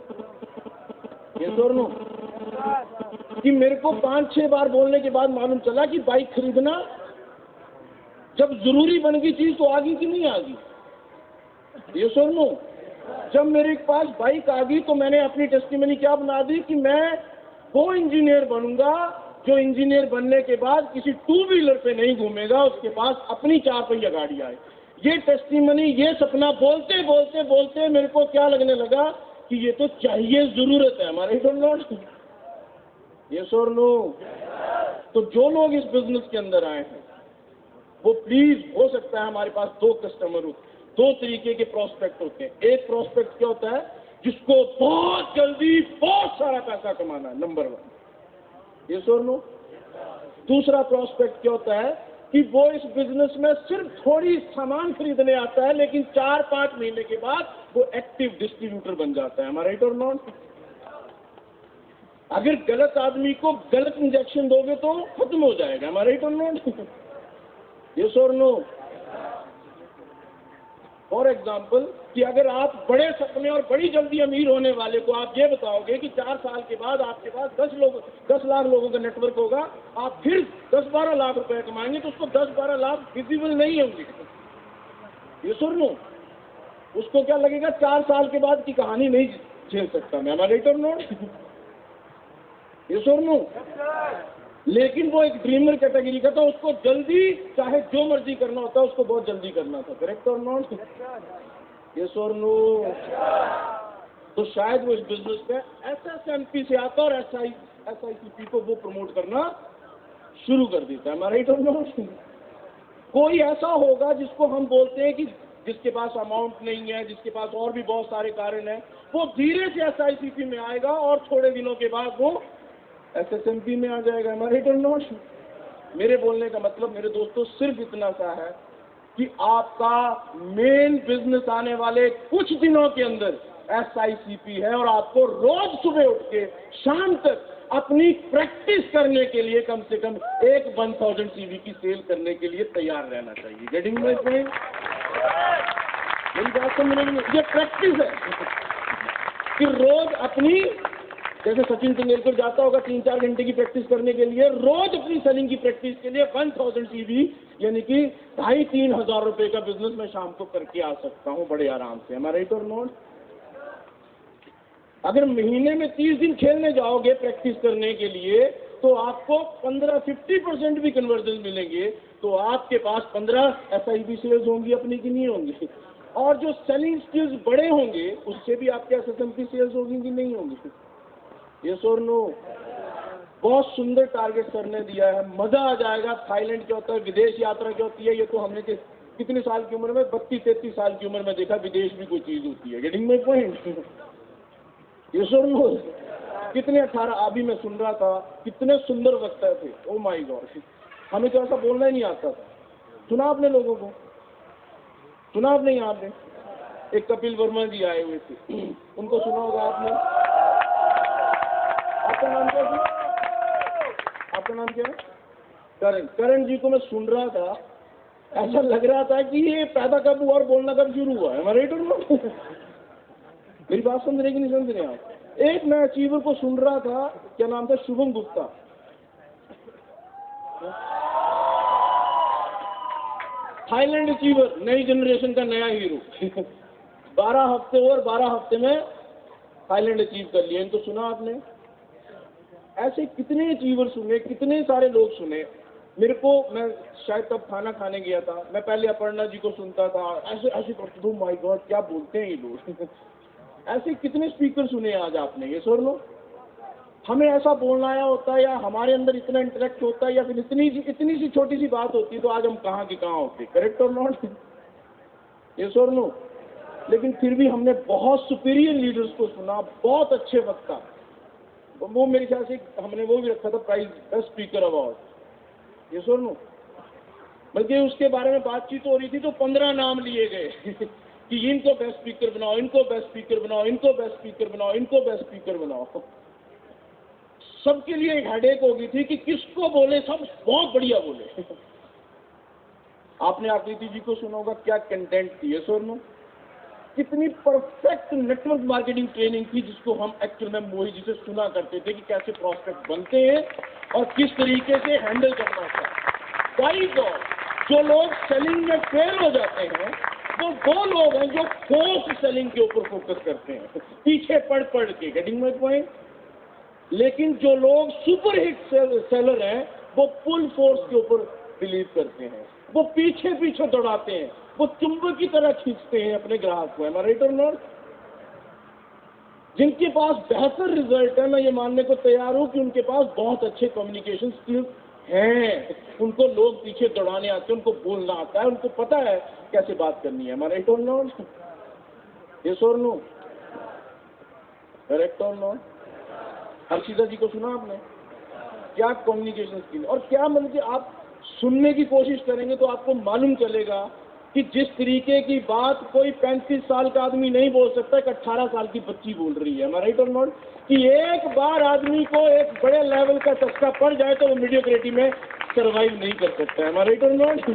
ये सुन लो कि मेरे को 5-6 बार बोलने के बाद मालूम चला कि बाइक खरीदना जब जरूरी बन गई चीज तो आ गई कि नहीं आ गई? ये सुन लो, जब मेरे पास बाइक आ गई तो मैंने अपनी टेस्टिमनी क्या बना दी कि मैं वो इंजीनियर बनूंगा जो इंजीनियर बनने के बाद किसी 2 व्हीलर पे नहीं घूमेगा, उसके पास अपनी 4 पहिया गाड़ी आए। ये टेस्टिमनी, ये सपना बोलते बोलते बोलते मेरे को क्या लगने लगा कि ये तो चाहिए, जरूरत है। हमारे ये सर नो। तो जो लोग इस बिजनेस के अंदर आए हैं वो प्लीज, हो सकता है हमारे पास 2 कस्टमर हो, 2 तरीके के प्रोस्पेक्ट होते हैं। एक प्रोस्पेक्ट क्या होता है जिसको बहुत जल्दी बहुत सारा पैसा कमाना है, नंबर 1, ये सर नो। दूसरा प्रोस्पेक्ट क्या होता है कि वो इस बिजनेस में सिर्फ थोड़ी सामान खरीदने आता है, लेकिन 4-5 महीने के बाद वो एक्टिव डिस्ट्रीब्यूटर बन जाता है। हमारा राइट और नॉट? अगर गलत आदमी को गलत इंजेक्शन दोगे तो खत्म हो जाएगा। हमारा राइट और नॉट? यस और नो? फॉर एग्जाम्पल कि अगर आप बड़े सपने और बड़ी जल्दी अमीर होने वाले को आप ये बताओगे कि 4 साल के बाद आपके पास 10 लाख लोगों का नेटवर्क होगा, आप फिर 10-12 लाख रुपए कमाएंगे, तो उसको 10-12 लाख विजिबल नहीं होंगे। ये सुन लो, उसको क्या लगेगा 4 साल के बाद की कहानी नहीं झेल सकता मैं। हमारा रिटर्न नोट, ये सुन लो। लेकिन वो एक ड्रीमर कैटेगरी का था, उसको जल्दी चाहे जो मर्जी करना होता उसको बहुत जल्दी करना था। करेक्ट और नॉट? यस और नो? तो शायद वो इस बिजनेस पे SSMP से आता और SICP को वो प्रमोट करना शुरू कर देता है। हमारा राइट और नॉट? कोई ऐसा होगा जिसको हम बोलते हैं कि जिसके पास अमाउंट नहीं है, जिसके पास और भी बहुत सारे कारण हैं, वो धीरे से SICP में आएगा और थोड़े दिनों के बाद वो SSMP में आ जाएगा। हमारा राइट और नॉट? मेरे बोलने का मतलब मेरे दोस्तों सिर्फ इतना सा है कि आपका मेन बिजनेस आने वाले कुछ दिनों के अंदर SICP है, और आपको रोज सुबह उठ के शाम तक अपनी प्रैक्टिस करने के लिए कम से कम एक 1000 CV की सेल करने के लिए तैयार रहना चाहिए। Getting my point? मेरी बात समझ रहे हैं? ये प्रैक्टिस है कि रोज अपनी, जैसे सचिन तेंदुलकर जाता होगा 3-4 घंटे की प्रैक्टिस करने के लिए, रोज अपनी सेलिंग की प्रैक्टिस के लिए 1000 CV यानी कि 2,500-3 हजार रुपए का बिजनेस मैं शाम को करके आ सकता हूँ बड़े आराम से। हमारा राइट और नॉट? अगर महीने में 30 दिन खेलने जाओगे प्रैक्टिस करने के लिए तो आपको 15-50% भी कन्वर्जन मिलेंगे, तो आपके पास 15 SIP सेल्स होंगी अपनी की नहीं होंगी, और जो सेलिंग स्किल्स बड़े होंगे उससे भी आपके SSMP सेल्स होंगी कि नहीं होंगी? यस और नो? बहुत सुंदर टारगेट सर ने दिया है, मजा आ जाएगा। थाईलैंड क्या होता है, विदेश यात्रा क्या होती है, ये तो हमने कितने साल की उम्र में, 32-33 साल की उम्र में देखा विदेश भी कोई चीज होती है। Getting my point? यस और नो? कितने 18 अभी मैं सुन रहा था, कितने सुंदर वक्ता थे। ओ माय गॉड, हमें तो ऐसा बोलना ही नहीं आता था। सुना आपने लोगों को? सुना आपने? यहाँ पे एक कपिल वर्मा जी आए हुए थे, उनको सुना होगा आपने? आपका नाम क्या था? आपका नाम क्या है? करण। करण जी को मैं सुन रहा था, ऐसा लग रहा था कि ये पैदा कब हुआ और बोलना कब शुरू हुआ है, मैं राइट और नॉट? मेरी बात समझ रहे कि नहीं समझ रहे आप? एक मैं अचीवर को सुन रहा था, क्या नाम था, शुभम गुप्ता। थाईलैंड अचीवर, नई जनरेशन का नया हीरो। 12 हफ्ते और 12 हफ्ते में थाईलैंड अचीव कर लिया। इनको सुना आपने? ऐसे कितने अचीवर सुने, कितने सारे लोग सुने। मेरे को, मैं शायद तब खाना खाने गया था, मैं पहले अपर्णा जी को सुनता था, ऐसे ऐसे करते, माय गॉड क्या बोलते हैं ये लोग। ऐसे कितने स्पीकर सुने आज आपने, ये सुन लो। हमें ऐसा बोलना आया होता है, या हमारे अंदर इतना इंटरेक्ट होता है, या फिर इतनी सी छोटी सी बात होती, तो आज हम कहाँ के कहाँ होते। करेक्ट और नॉट? ये सुन लो। लेकिन फिर भी हमने बहुत सुपीरियर लीडर्स को सुना, बहुत अच्छे वक्ता। वो मेरे ख्याल से हमने वो भी रखा था प्राइज, बेस्ट स्पीकर अवार्ड। ये सुन लो। बल्कि उसके बारे में बातचीत हो रही थी तो 15 नाम लिए गए कि इनको बेस्ट स्पीकर बनाओ, इनको बेस्ट स्पीकर बनाओ, इनको बेस्ट स्पीकर बनाओ, इनको बेस्ट स्पीकर बनाओ। सबके लिए एक हेडेक होगी थी कि किसको बोले, सब बहुत बढ़िया बोले। आपने आकृति जी को सुना होगा, क्या कंटेंट थी, ये सुन लो। कितनी परफेक्ट नेटवर्क मार्केटिंग ट्रेनिंग थी, जिसको हम एक्चुअल में मोहित जी से सुना करते थे कि कैसे प्रोस्पेक्ट बनते हैं और किस तरीके से हैंडल करना होता है। बाई गॉड, जो लोग सेलिंग में फेल हो जाते हैं वो लोग हैं जो फोर्स सेलिंग के ऊपर फोकस करते हैं, पीछे पढ़ के। Getting my point? लेकिन जो लोग सुपर हिट सेलर हैं वो फुल फोर्स के ऊपर बिलीव करते हैं, वो पीछे पीछे दौड़ाते हैं, वो चुंबक की तरह खींचते हैं अपने ग्राहक को। राइट और नॉट? जिनके पास बेहतर रिजल्ट है, मैं ये मानने को तैयार हूं कि उनके पास बहुत अच्छे कम्युनिकेशन स्किल्स हैं। उनको लोग पीछे दौड़ाने आते हैं, उनको बोलना आता है, उनको पता है कैसे बात करनी है। राइट और नॉट? यस और नो? करेक्ट और नॉट? हर्षिता जी को सुना आपने? क्या कम्युनिकेशन स्किल, और क्या मतलब कि आप सुनने की कोशिश करेंगे तो आपको मालूम चलेगा कि जिस तरीके की बात कोई 35 साल का आदमी नहीं बोल सकता, एक 18 साल की बच्ची बोल रही है। राइट और नॉट? कि एक बार आदमी को एक बड़े लेवल का चस्का पड़ जाए तो वो मीडियोक्रेसी में सरवाइव नहीं कर सकता है। राइट और नॉट?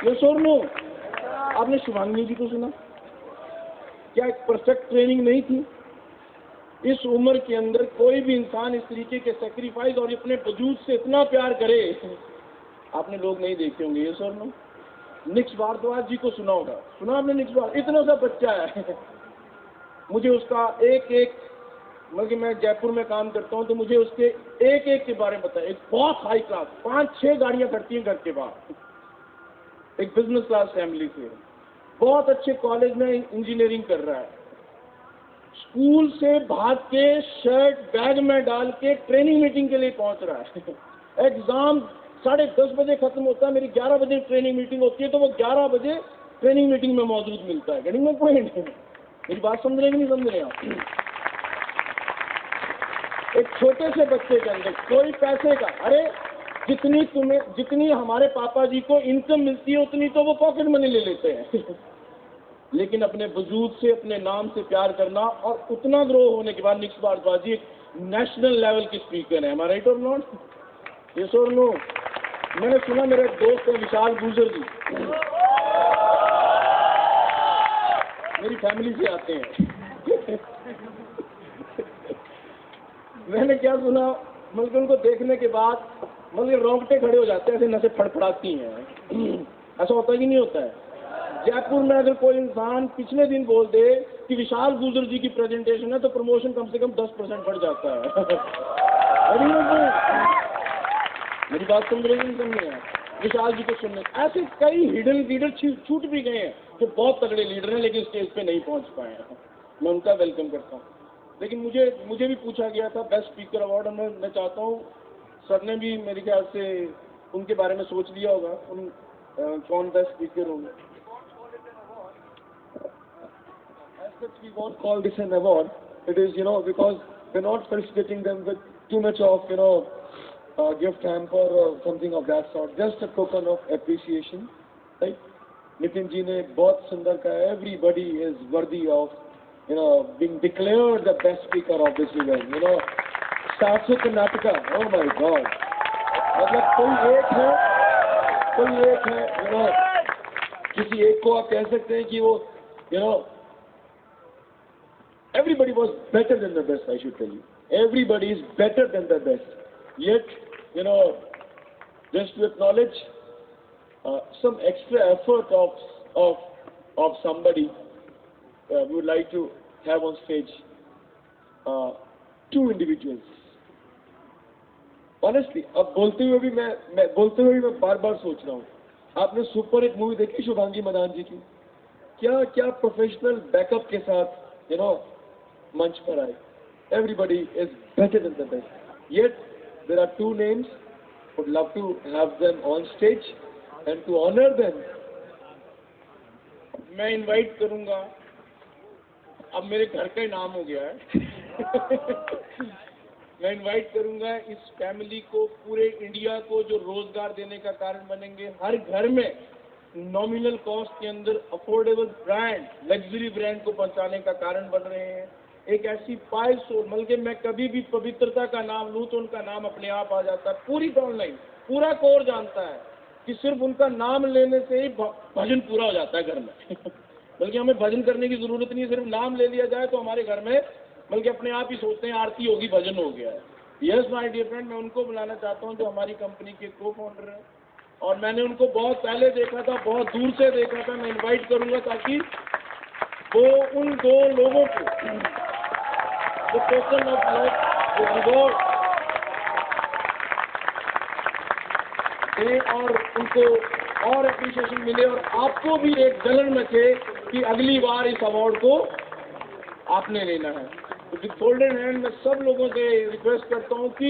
ये सुन लो। आपने शिवांगी जी को सुना? क्या एक परफेक्ट ट्रेनिंग नहीं थी? इस उम्र के अंदर कोई भी इंसान इस तरीके के सेक्रीफाइस और अपने वजूद से इतना प्यार करे, आपने लोग नहीं देखे होंगे। ये सर नो। निक्स भारद्वाज जी को सुना होगा? सुना आपने निक्स भारद्वाज? इतना सा बच्चा है, मुझे उसका एक एक, मतलब मैं जयपुर में काम करता हूँ तो मुझे उसके एक एक के बारे में पता है। एक बहुत हाई क्लास, 5-6 गाड़ियाँ खड़ती हैं घर के बाहर, एक बिजनेस क्लास फैमिली से, बहुत अच्छे कॉलेज में इंजीनियरिंग कर रहा है, स्कूल से भाग के शर्ट बैग में डाल के ट्रेनिंग मीटिंग के लिए पहुंच रहा है। एग्जाम 10:30 बजे खत्म होता है, मेरी 11 बजे ट्रेनिंग मीटिंग होती है, तो वो 11 बजे ट्रेनिंग मीटिंग में मौजूद मिलता है। Getting my point? मेरी बात समझ रहे कि नहीं समझ रहे आप? एक छोटे से बच्चे के अंदर कोई पैसे का, अरे जितनी हमारे पापा जी को इनकम मिलती है उतनी तो वो पॉकेट मनी ले लेते हैं लेकिन अपने वजूद से, अपने नाम से प्यार करना, और उतना ग्रो होने के बाद निक्स भारद्वाज जी नेशनल लेवल के स्पीकर है। हमारा राइट और नॉट? यस और नो? मैंने सुना, मेरे दोस्त है विशाल गुजर जी, मेरी फैमिली से आते हैं मैंने क्या सुना, मतलब उनको देखने के बाद मतलब रोंगटे खड़े हो जाते हैं, ऐसे नसें फड़फड़ाती हैं ऐसा होता है कि नहीं होता है? जयपुर में अगर कोई इंसान पिछले दिन बोल दे कि विशाल गुजर जी की प्रेजेंटेशन है तो प्रमोशन कम से कम 10% बढ़ जाता है मेरी बात समझ रहे हैं? समझ रहे? विशाल जी को सुनने ऐसे कई हिडन लीडर छूट भी गए हैं जो बहुत तगड़े लीडर हैं लेकिन स्टेज पे नहीं पहुंच पाए हैं। मैं उनका वेलकम करता हूँ। लेकिन मुझे भी पूछा गया था बेस्ट स्पीकर अवार्ड, और मैं चाहता हूँ सर ने भी मेरे ख्याल से उनके बारे में सोच लिया होगा, कौन बेस्ट स्पीकर होंगे। We won't call this an award. It is, because we're not felicitating them with too much of, gift hamper or something of that sort. Just a token of appreciation, right? Nitin ji ne bahut sundar kहा, everybody is worthy of, being declared the best speaker of this event. सासू Karnataka, oh my God. मतलब कोई एक है, किसी एक को आप कह सकते हैं कि वो everybody was better than the best, I should tell you. Everybody is better than the best. Yet, just to acknowledge some extra effort of somebody, we would like to have on stage two individuals. Honestly, अब बोलते हुए भी मैं बार-बार सोच रहा हूँ, आपने सुपर हिट मूवी देखी शुभांगी मदान जी की? क्या प्रोफेशनल बैकअप के साथ मंच पर आए। Everybody is better than the best. Yet there are two names. Would love to have them on stage and to honor them. मैं इनवाइट करूंगा, अब मेरे घर का ही नाम हो गया है। मैं इनवाइट करूंगा इस फैमिली को, पूरे इंडिया को, जो रोजगार देने का कारण बनेंगे। हर घर में नॉमिनल कॉस्ट के अंदर अफोर्डेबल ब्रांड, लग्जरी ब्रांड को पहुंचाने का कारण बन रहे हैं। एक ऐसी फाइल सोल, बल्कि मैं कभी भी पवित्रता का नाम लूं तो उनका नाम अपने आप आ जाता है। पूरी ऑनलाइन, पूरा कोर जानता है कि सिर्फ उनका नाम लेने से ही भजन पूरा हो जाता है घर में। बल्कि हमें भजन करने की जरूरत नहीं है, सिर्फ नाम ले लिया जाए तो हमारे घर में बल्कि अपने आप ही सोचते हैं आरती होगी, भजन हो गया है। यस माय डियर फ्रेंड, मैं उनको बुलाना चाहता हूँ जो हमारी कंपनी के को फाउंडर हैं, और मैंने उनको बहुत पहले देखा था, बहुत दूर से देखा था। मैं इन्वाइट करूंगा ताकि वो उन दो लोगों को The person of love, the reward, और उनको और अप्रिशिएशन मिले, और आपको भी एक जलन मचे कि अगली बार इस अवार्ड को आपने लेना है। तो विद गोल्डन हैंड मैं सब लोगों से रिक्वेस्ट करता हूँ कि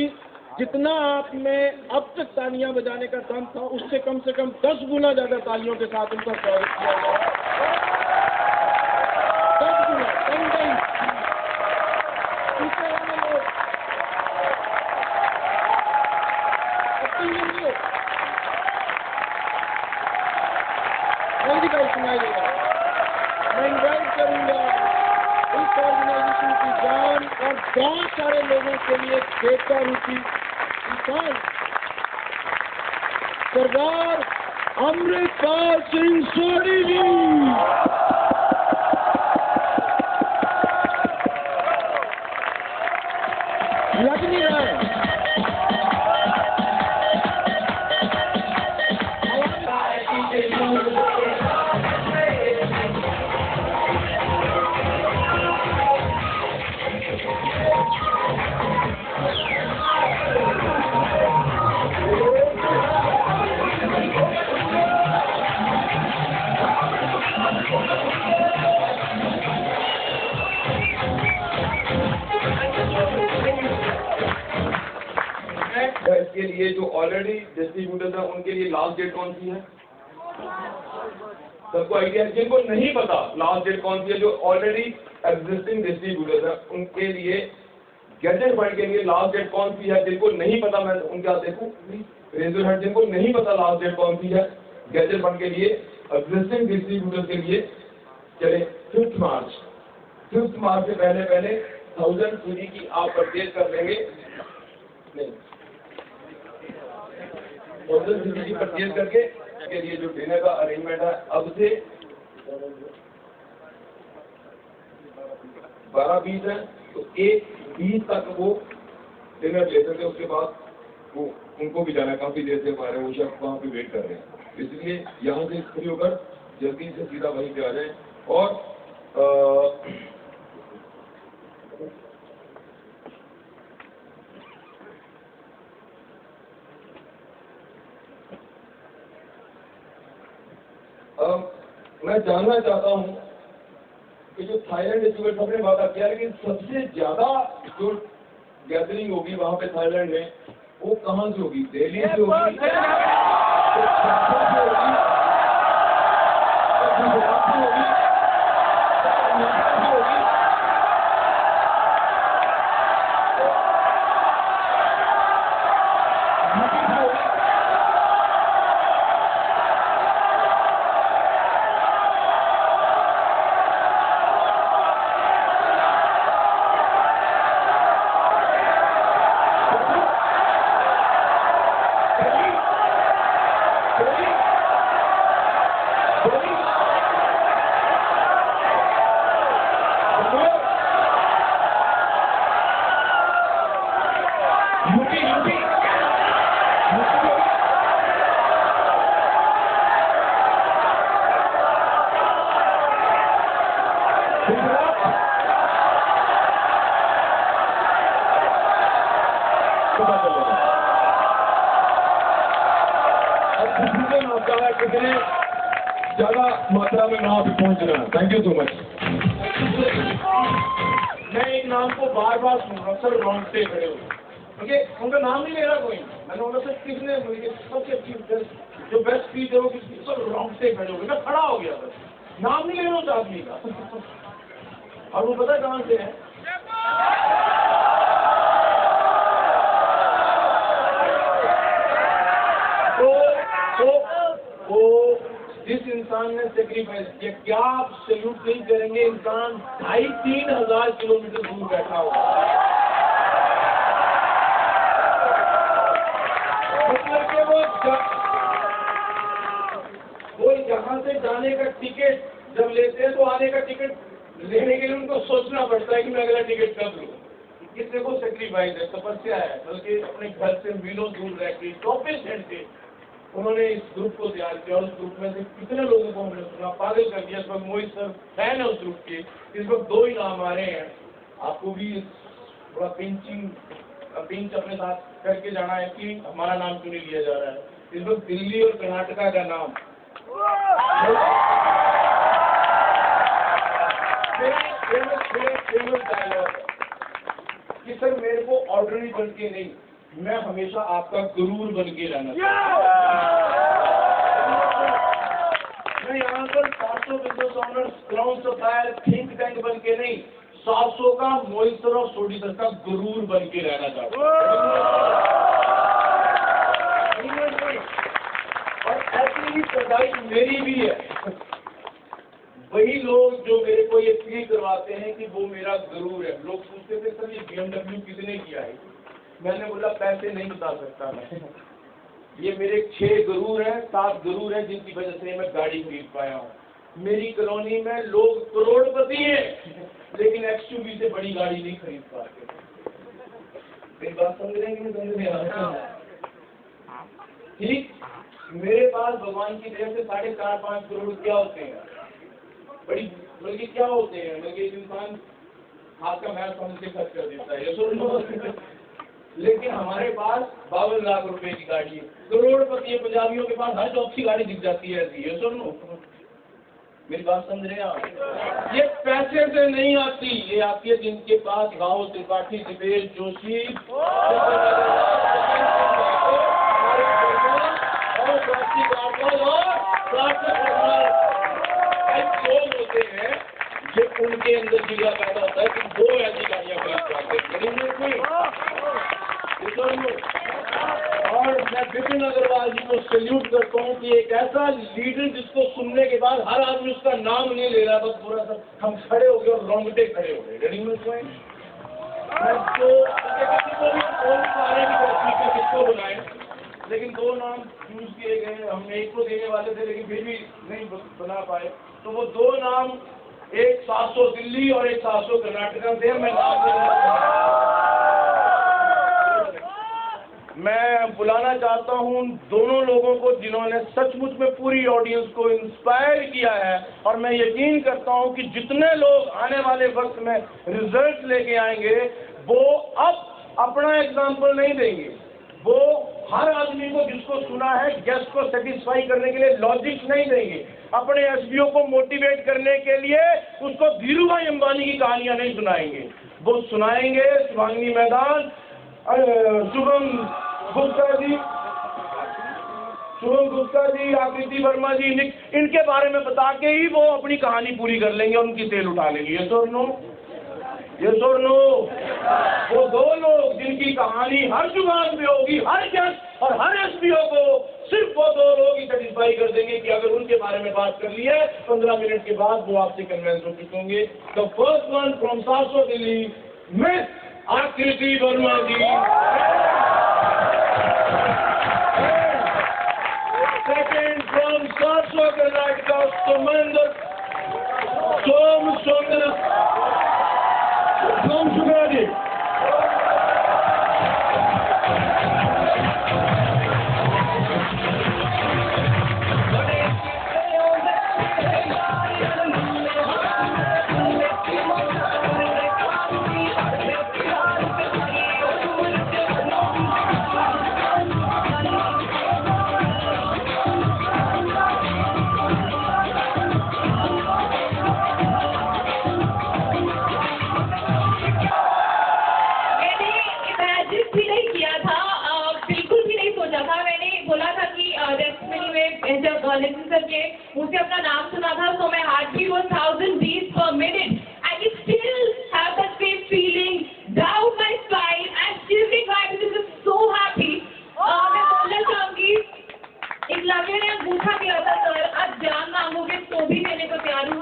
जितना आप में अब तक तालियां बजाने का दम था, उससे कम से कम 10 गुना ज्यादा तालियों के साथ उनका स्वागत किया जाए। 10 गुना, 10 टाइम्स। जल्दी का सुनाई देगा। मैं इन्वाइट करूंगा इस ऑर्गेनाइजेशन की जान और बहुत सारे लोगों के लिए देवता रूपी इंसान, सरदार अमृतपाल सिंह सोनी जी। लग नहीं रहा है। इसके लिए जो ऑलरेडी डिस्ट्रीब्यूटर था उनके लिए लास्ट डेट कौन सी है? सबको आइडिया है? जिनको नहीं पता लास्ट डेट कौन सी है, जो ऑलरेडी एग्जिस्टिंग डिस्ट्रीब्यूटर है उनके लिए गैजेट फंड के लिए लास्ट डेट कौन सी है? जिनको नहीं पता, मैं उनके हाथ देखूं, रेजर हैंड। जिनको नहीं पता लास्ट डेट कौन सी है गैजेट फंड के लिए एग्जिस्टिंग डिस्ट्रीब्यूटर के लिए, चले 5 मार्च। 5 मार्च से पहले 1000 सीडी की आप परचेज कर लेंगे, नहीं 1000 सीडी की परचेज करके के लिए जो डिनर का अरेंजमेंट है अब से 12-20 है, तो 1-20 तक वो डिनर ले सकते। उसके बाद वो उनको भी जाना है, काफी देर से हमारे वो शख्स वहाँ पे वेट कर रहे हैं, इसलिए यहाँ से फ्री होकर जल्दी से सीधा वहीं पे आ जाए। और मैं जानना चाहता हूँ कि जो थाईलैंड डिस्ट्रीब्यूटर सबने वादा किया, लेकिन सबसे ज्यादा जो गैदरिंग होगी वहाँ पे थाईलैंड में, वो कहाँ से होगी? दिल्ली से होगी, गुजरात से होगी, इतने ज्यादा मात्रा में वहां पे पहुंचना। Thank you so much. मैं एक नाम को बार बार सुन रहा हूँ सर, रोंगटे खड़े हो ओके, उनका नाम नहीं ले रहा कोई, मैंने बोला सर किसने सबसे अच्छी जो बेस्ट स्पीच है वो किसकी, सर रोंगटे खड़े हो गए, मैं खड़ा हो गया बस, नाम नहीं ले रहा उस आदमी का। और वो पता कहाँ से है? तो जिस इंसान ने सेक्रीफाइस किया, क्या आप सैल्यूट नहीं करेंगे? इंसान 2,500-3 हजार किलोमीटर दूर बैठा हुआ, मतलब कि वो यहाँ से जाने का टिकट जब लेते हैं तो आने का टिकट लेने के लिए उनको सोचना पड़ता है कि मैं अगला टिकट कब लूँ। किससे वो सेक्रीफाइस है, तपस्या है, बल्कि अपने घर से मीलों दूर रह के 24 घंटे उन्होंने इस ग्रुप को तैयार किया। और उस ग्रुप में से कितने लोगों को हमने सुना, पागल कर दिया। इस वक्त मोहित सर फैन है उस ग्रुप के। इस वक्त 2 ही नाम आ रहे हैं, आपको भी थोड़ा पिंच अपने साथ करके जाना है कि हमारा नाम क्यों नहीं लिया जा रहा है। इस वक्त दिल्ली और कर्नाटका का नाम फेमस डायलॉग कि सर मेरे को ऑर्डनरी बन के नहीं, मैं हमेशा आपका गुरूर बन के रहना मैं यहाँ पर 400 business honours, crown supplier, think tank बन के नहीं, 700 का मोहित सर और सोडी सर का गुरूर बन के रहना चाहता और ऐसी ही सच्चाई मेरी भी है। वही लोग जो मेरे को ये फील करवाते हैं कि वो मेरा गुरूर है। लोग पूछते थे सर ये BMW किसने किया है, मैंने बोला पैसे नहीं बता सकता मैं। ये मेरे 6 गुरूर हैं, 7 गुरूर हैं जिनकी वजह से मैं गाड़ी खरीद पाया हूँ। मेरी कॉलोनी में लोग करोड़पति हैं लेकिन XUV से बड़ी गाड़ी नहीं खरीद पाते। मेरी बात समझ रहे हैं कि नहीं समझ रहे? ठीक, मेरे पास भगवान की दया से 4.5-5 करोड़ क्या होते हैं, बड़ी बल्कि क्या होते हैं, बल्कि एक इंसान हाथ का मैच हमसे खर्च कर देता है, ये सुन। लेकिन हमारे पास 52 लाख रुपए की गाड़ी है। करोड़पति पंजाबियों के पास हर चौथी गाड़ी दिख जाती है ऐसी, ये सुन लो। मेरी बात समझ रहे हैं आप? ये पैसे से नहीं आती, ये आती है जिनके पास राहुल त्रिपाठी, दिवेश जोशी लोग होते हैं जो उनके अंदर जिला पैदा होता है कि 2 ऐसी गाड़ियां खरीद पाते हैं। और मैं विपिन अग्रवाल जी को सैल्यूट करता हूँ कि एक ऐसा लीडर जिसको सुनने के बाद हर आदमी उसका नाम नहीं ले रहा, बस पूरा सब हम खड़े हो गए और रोंगटे खड़े हो गए। किसको बुलाएं, लेकिन 2 नाम चूज किए गए। हम एक को देने वाले थे लेकिन फिर भी नहीं बना पाए, तो वो 2 नाम, एक 700 दिल्ली और एक 700 कर्नाटका से। मैं बुलाना चाहता हूं दोनों लोगों को जिन्होंने सचमुच में पूरी ऑडियंस को इंस्पायर किया है। और मैं यकीन करता हूं कि जितने लोग आने वाले वक्त में रिजल्ट लेके आएंगे वो अब अपना एग्जाम्पल नहीं देंगे, वो हर आदमी को जिसको सुना है गेस्ट को सेटिस्फाई करने के लिए लॉजिक्स नहीं देंगे, अपने SBO को मोटिवेट करने के लिए उसको धीरू भाई अंबानी की कहानियां नहीं सुनाएंगे, वो सुनाएंगे शिवांगी मैदान, शुभम गुप्ता जी, आकृति वर्मा जी, इनके बारे में बता के ही वो अपनी कहानी पूरी कर लेंगे और उनकी सेल उठा लेंगे। ये सर नो, ये सर नो, वो 2 लोग जिनकी कहानी हर जुबान पे होगी, हर गेस्ट और हर SBO को सिर्फ वो 2 लोग ही सेटिस्फाई कर देंगे कि अगर उनके बारे में बात कर ली है 15 मिनट के बाद वो आपसे कन्विंस हो चुके होंगे। The first one from 700 Delhi, miss आकृति वर्मा जी। Second from 700 Karnataka, Som Sugaji. अपना नाम सुना था, so my heartbeat was 1000 beats per minute. I can still have that same feeling down my spine. I'm still being happy. This is so happy. मैं बोलना चाहूँगी, एक लगे ने अंगूठा दिया था सर, आज जान मांगोगे तो भी देने को तैयार हूँ।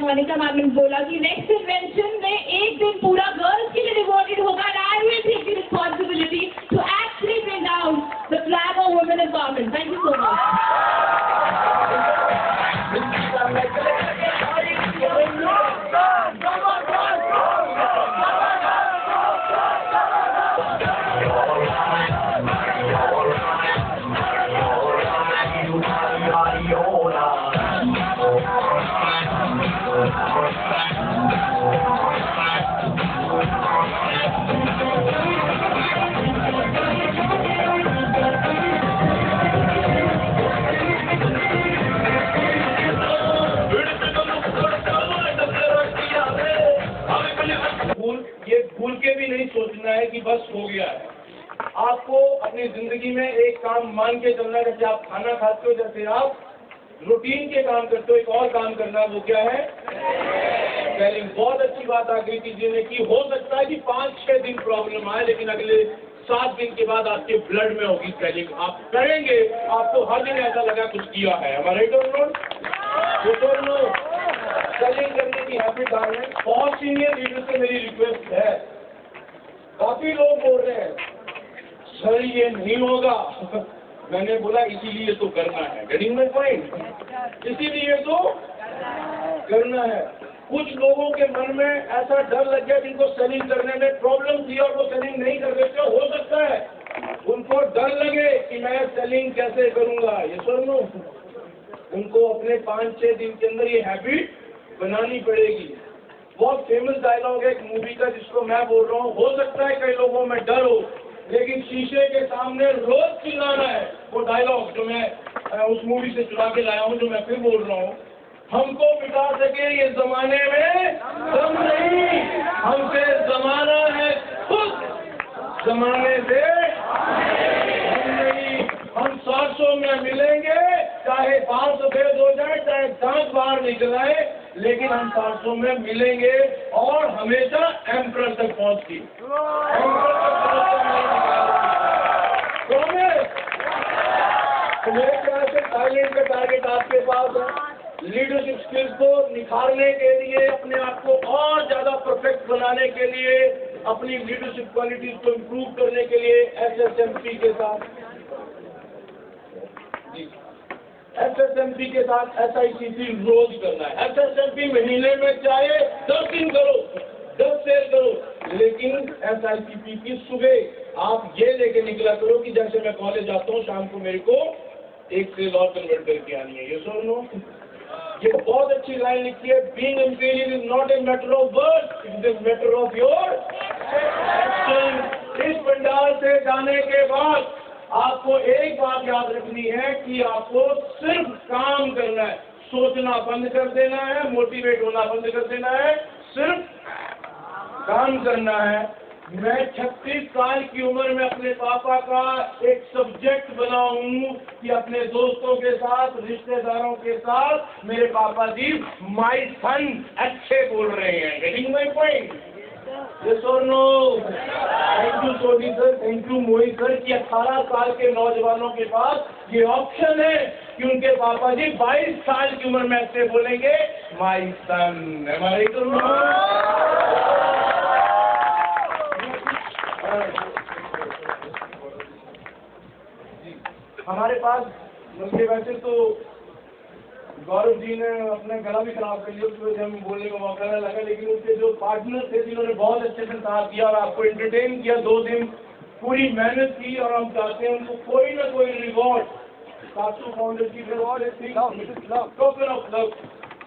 मोनिका मैम ने बोला कि नेक्स्ट इन्वेंशन में एक दिन पूरा गर्ल्स के लिए डिवोटेड होगा and I will take the responsibility to actually bring down the flag of women empowerment. Thank you so भूल के भी नहीं सोचना है कि बस हो गया है। आपको अपनी जिंदगी में एक काम मान के चलना है, जैसे आप खाना खाते हो, जैसे आप रूटीन के काम करते हो, एक और काम करना है, वो क्या है? सेलिंग। बहुत अच्छी बात आखिरी किसी ने की। हो सकता है कि 5-6 दिन प्रॉब्लम आए, लेकिन अगले 7 दिन के बाद आपके ब्लड में होगी सेलिंग। आप करेंगे, आपको हर दिन ऐसा लगा कुछ किया है। हमारे सेलिंग करने की हैबिट डालने। बहुत सीनियर लीडर से मेरी रिक्वेस्ट है, काफी लोग बोल रहे हैं सर ये नहीं होगा, मैंने बोला इसीलिए तो करना है। Getting my point? इसीलिए तो करना है। कुछ लोगों के मन में ऐसा डर लग गया जिनको सेलिंग करने में प्रॉब्लम थी और वो सेलिंग नहीं कर देते। हो सकता है उनको डर लगे कि मैं सेलिंग कैसे करूंगा। ये सुनो, उनको अपने 5-6 दिन के अंदर ये हैबिट बनानी पड़ेगी। बहुत फेमस डायलॉग है एक मूवी का जिसको मैं बोल रहा हूँ। हो सकता है कई लोगों में डर हो, लेकिन शीशे के सामने रोज चिल्लाना है वो डायलॉग जो मैं उस मूवी से चुरा के लाया हूँ, जो मैं फिर बोल रहा हूँ। हमको मिटा सके ये जमाने में दम नहीं, हमसे जमाना है खुद, जमाने से हम नहीं। हम 700 में मिलेंगे, चाहे 5 सफेद हो जाए, चाहे 10 बार निकल आए, लेकिन हम 700 में मिलेंगे और हमेशा एम्परर तक पहुंचती। तो मेरे ख्याल से थाईलैंड का टारगेट आपके पास है। लीडरशिप स्किल्स को निखारने के लिए, अपने आप को और ज्यादा परफेक्ट बनाने के लिए, अपनी लीडरशिप क्वालिटीज को इम्प्रूव करने के लिए SSMP के साथ SICP रोज करना है। SSMP महीने में चाहे 10 दिन करो, 10 सेल करो, लेकिन SICP की सुबह आप ये लेके निकला करो कि जैसे मैं कॉलेज आता हूँ, शाम को मेरे को एक सेल और कन्वर्ट करके आनी है। ये सुनो, ये बहुत अच्छी लाइन लिखी है, being imperial is not a matter of words, it is matter of your action. इस पंडाल से जाने के बाद आपको एक बात याद रखनी है कि आपको सिर्फ काम करना है, सोचना बंद कर देना है, मोटिवेट होना बंद कर देना है, सिर्फ काम करना है। मैं 36 साल की उम्र में अपने पापा का एक सब्जेक्ट बना हूँ कि अपने दोस्तों के साथ, रिश्तेदारों के साथ मेरे पापा जी माय सन अच्छे बोल रहे हैं। Getting my point? यस और no? Thank you Soni sir, thank you Mohit sir कि 18 साल के नौजवानों के पास ये ऑप्शन है कि उनके पापा जी 22 साल की उम्र में ऐसे बोलेंगे माय सन। हमारे हमारे पास बल्कि वैसे तो गौरव जी ने अपना गला भी खराब कर लिया, उसकी वजह से हमें बोलने का मौका नहीं लगा, लेकिन उसके जो पार्टनर थे जिन्होंने बहुत अच्छे से साथ दिया और आपको एंटरटेन किया, 2 दिन पूरी मेहनत की, और हम चाहते हैं उनको कोई ना कोई रिवॉर्ड सासू फाउंडेशन की टोकन ऑफ लव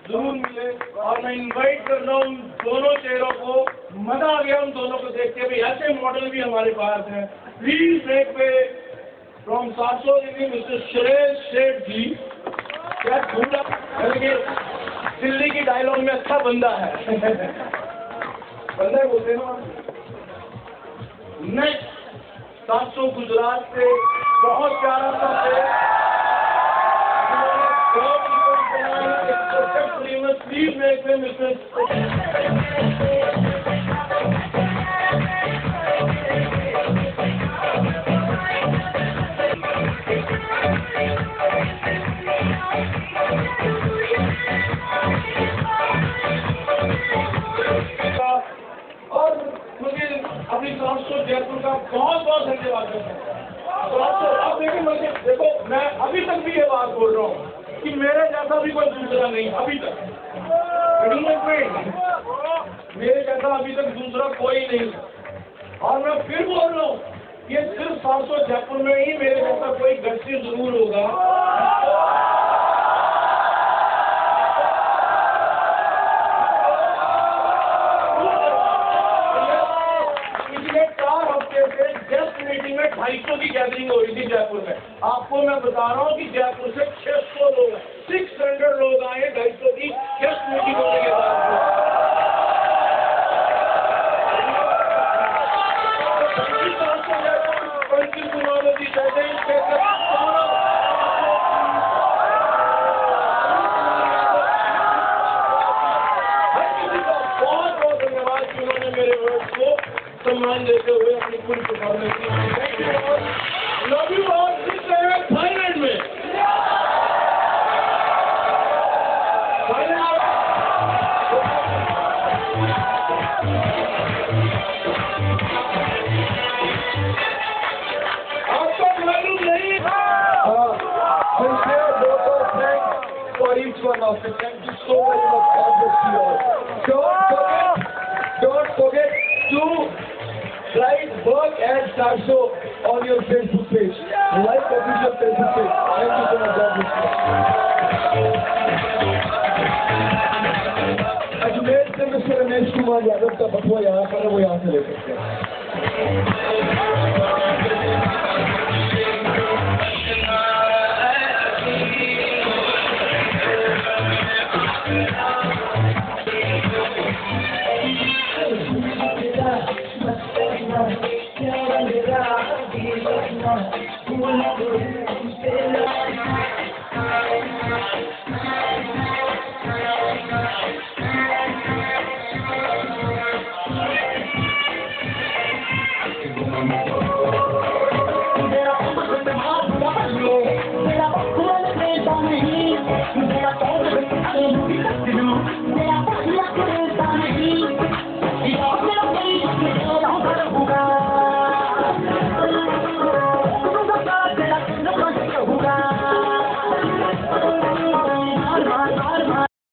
जरूर मिले। और मैं इन्वाइट कर रहा हूँ दोनों चेहरों को, मजा आ गया उन दोनों को देख के, भाई ऐसे मॉडल भी हमारे पास हैं। प्लीज एक पे फ्रॉम 700 मिस्टर सुरेश सेठ जी, क्या बल्कि दिल्ली की डायलॉग में अच्छा बंदा है। बंदा बोलते हैं ना। नेक्स्ट 700 गुजरात से बहुत प्यारा सा और मुझे अपनी ट्रांसपोर्ट जयपुर का बहुत बहुत धन्यवाद करता हूँ। अब देखिए मुझे देखो, मैं अभी तक भी ये बात बोल रहा हूँ कि मेरे जैसा भी कोई दूसरा नहीं अभी तक, मेरे जैसा अभी तक दूसरा कोई नहीं। और मैं फिर बोल रहा हूँ, ये सिर्फ 700 जयपुर में ही मेरे जैसा कोई गस्ती जरूर होगा। पिछले 4 हफ्ते से जस्ट मीटिंग में 250 की गैदरिंग हो रही थी जयपुर में। आपको मैं बता रहा हूँ कि जयपुर से 600 लोग, 600 लोग आए 250 की जस्ट मीटिंग होने के बाद। सम्मान देते हुए अपनी पूरी परफॉर्मेंस की। लव यू ऑल, थाईलैंड में आपको मालूम नहीं। For each one of you, thank you so very much. God bless you all. Don't forget to write work and Sarso on your Facebook page. Like official Facebook page. Thank you so much. God bless you. Ajmer से mister Ramesh Kumar Yadav का बटुआ यहाँ पर है, वो यहाँ से ले सकते हैं।